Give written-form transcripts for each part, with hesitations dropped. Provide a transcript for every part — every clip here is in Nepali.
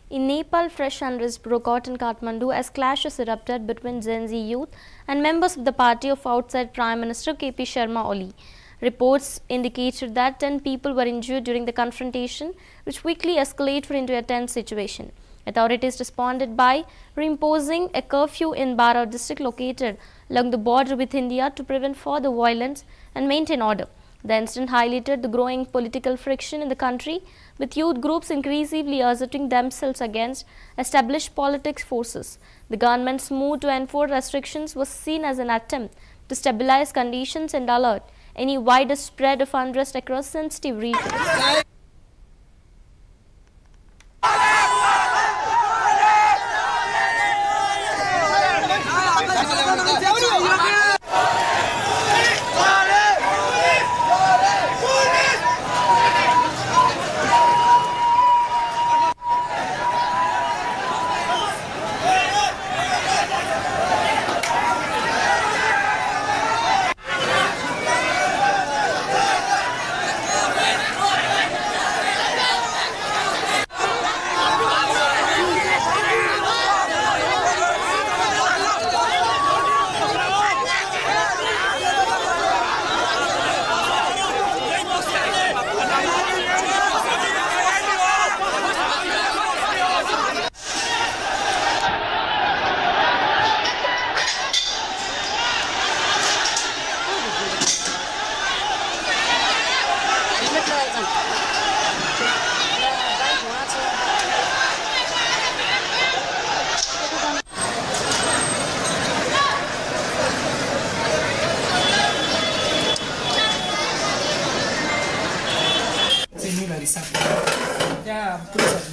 In Nepal, fresh unrest broke out in Kathmandu as clashes erupted between Gen Z youth and members of the party of outside Prime Minister KP Sharma Oli. Reports indicated that 10 people were injured during the confrontation, which quickly escalated into a tense situation. Authorities responded by reimposing a curfew in Bara district located along the border with India to prevent further violence and maintain order. The incident highlighted the growing political friction in the country, with youth groups increasingly asserting themselves against established political forces. The government's move to enforce restrictions was seen as an attempt to stabilize conditions and alert any wider spread of unrest across sensitive regions.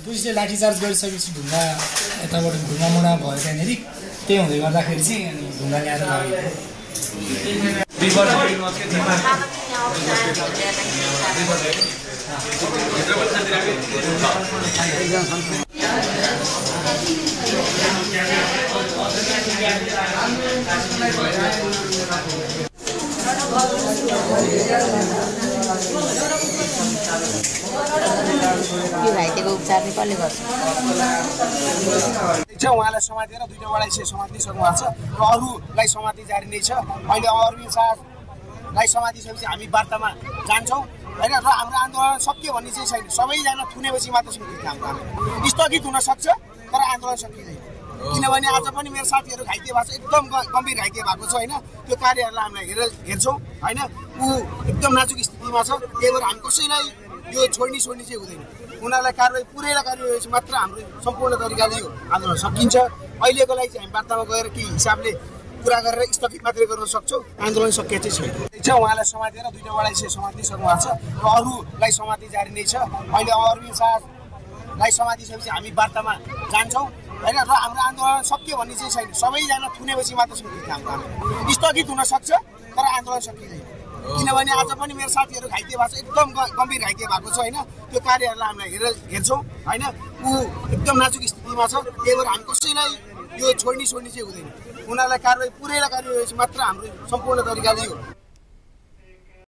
पुलिसले लाठीचार्ज गरिसकेपछि ढुङ्गा यताबाट ढुङ्गामुढा भयो त्यहाँनिर त्यही हुँदै गर्दाखेरि चाहिँ अनि ढुङ्गा ल्याएर घाइतेको उपचार चाहिँ कसले गर्छ? उहाँलाई समातेर दुईटा वडाइसे समातिसक्नु भएको छ र अरूलाई समाति जारी नै छ। अहिले अरविन्द शाहलाई समातिसकेपछि हामी वार्तामा जान्छौँ होइन, र हाम्रो आन्दोलन सकियो भन्ने चाहिँ छैन। सबैजना थुनेपछि मात्र सकिन्छ हाम्रो आन्दोलन। स्थगित हुन सक्छ तर आन्दोलन सकिँदैन, किनभने आज पनि मेरो साथीहरू घाइते भएको छ, एकदम गम्भीर घाइते भएको छ होइन। त्यो कार्यहरूलाई हामीलाई हेर्छौँ होइन, ऊ एकदम नाजुक स्थितिमा छ। त्यही भएर हामी कसैलाई यो छोड्ने चाहिँ हुँदैन। उनीहरूलाई पुरै कारवाही मात्र हाम्रो सम्पूर्ण तरिकाले यो आन्दोलन सकिन्छ। अहिलेको लागि चाहिँ हामी वार्तामा गएर केही हिसाबले कुरा गरेर स्थगित मात्रै गर्न सक्छौँ, आन्दोलन सकिएको चाहिँ छैन। उहाँलाई समातेर दुईटा वडाइसे समातिसक्नु भएको छ र अरूलाई समाति जारी नै छ। अहिले अरविन्द शाहलाई समातिसकेपछि हामी वार्तामा जान्छौँ होइन, र हाम्रो आन्दोलन सकियो भन्ने चाहिँ छैन। सबैजना थुनेपछि मात्र सकिन्छ हाम्रो आन्दोलन। स्थगित हुन सक्छ तर आन्दोलन सकिँदैन, किनभने आज पनि मेरो साथीहरू घाइते भएको छ, एकदम गम्भीर घाइते भएको छ होइन। त्यो कार्यहरूलाई हामीलाई हेर्छौँ होइन, ऊ एकदम नाजुक स्थितिमा छ। त्यही भएर हामी कसैलाई यो छोड्ने चाहिँ हुँदैन। उनीहरूलाई पुरै कारवाही मात्र हाम्रो सम्पूर्ण तरिकाले यो